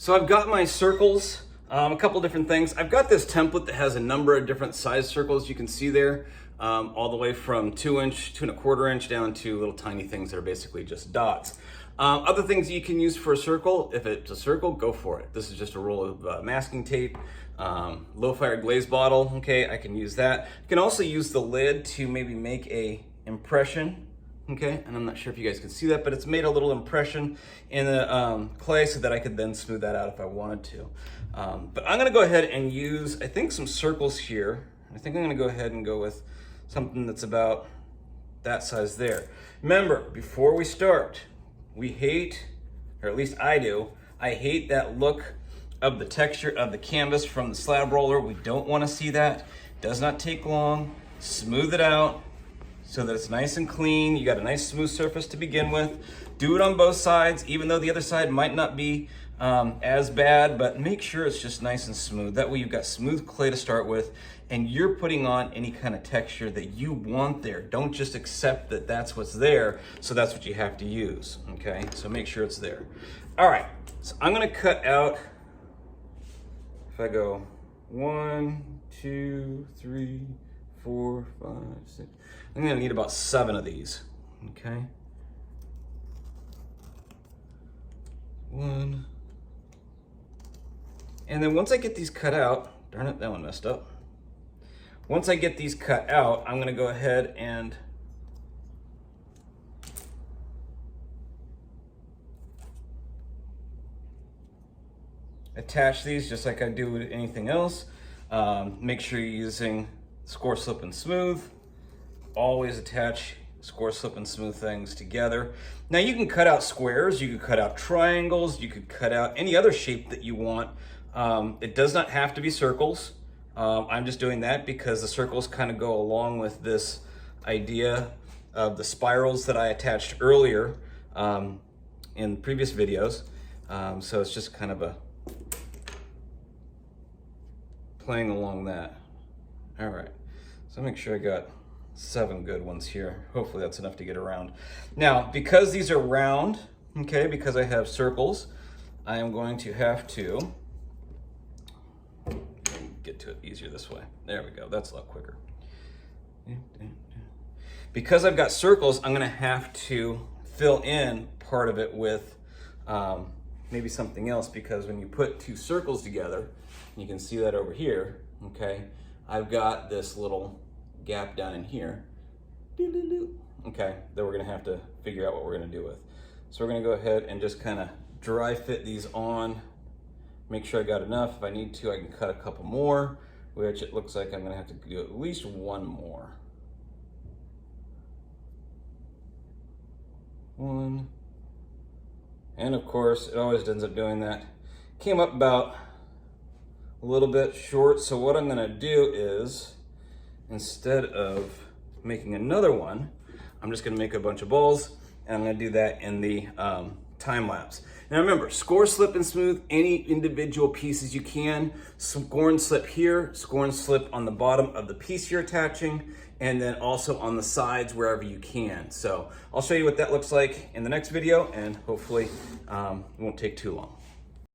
So I've got my circles, a couple different things. I've got this template that has a number of different size circles you can see there, all the way from 2 inch, 2 1/4 inch down to little tiny things that are basically just dots. Other things you can use for a circle, if it's a circle, go for it. This is just a roll of masking tape, low fire glaze bottle, okay, I can use that. You can also use the lid to maybe make a impression. Okay, and I'm not sure if you guys can see that, but it's made a little impression in the clay so that I could then smooth that out if I wanted to. But I'm gonna go ahead and use, I think, some circles here. I think I'm gonna go ahead and go with something that's about that size there. Remember, before we start, we hate, or at least I do, I hate that look of the texture of the canvas from the slab roller. We don't wanna see that. It does not take long. Smooth it out so that it's nice and clean. You got a nice smooth surface to begin with. Do it on both sides, even though the other side might not be as bad, but make sure it's just nice and smooth. That way you've got smooth clay to start with, and you're putting on any kind of texture that you want there. Don't just accept that that's what's there, so that's what you have to use, okay? So make sure it's there. All right, so I'm gonna cut out, if I go 1, 2, 3, 4, 5, 6. I'm gonna need about 7 of these, okay? 1. And then once I get these cut out, darn it, that one messed up. Once I get these cut out, I'm gonna go ahead and attach these just like I do with anything else. Make sure you're using score, slip, and smooth. Always attach score, slip, and smooth things together. Now you can cut out squares, you can cut out triangles, you could cut out any other shape that you want. It does not have to be circles. I'm just doing that because the circles kind of go along with this idea of the spirals that I attached earlier in previous videos. So it's just kind of a playing along that. All right, so make sure I got 7 good ones here. Hopefully that's enough to get around. Now, because these are round, okay, because I have circles, I am going to have to get to it easier this way. There we go, that's a lot quicker. Because I've got circles, I'm gonna have to fill in part of it with maybe something else, because when you put 2 circles together, you can see that over here, okay, I've got this little gap down in here, okay, that we're gonna have to figure out what we're gonna do with. So we're gonna go ahead and just kind of dry fit these on, make sure I got enough. If I need to, I can cut a couple more, which it looks like I'm gonna have to do at least 1 more. 1, and of course, it always ends up doing that. Came up about a little bit short, so what I'm gonna do is, instead of making another one, I'm just gonna make a bunch of balls, and I'm gonna do that in the time lapse. Now remember, score, slip, and smooth any individual pieces you can. Score and slip here, score and slip on the bottom of the piece you're attaching, and then also on the sides wherever you can. So I'll show you what that looks like in the next video, and hopefully it won't take too long.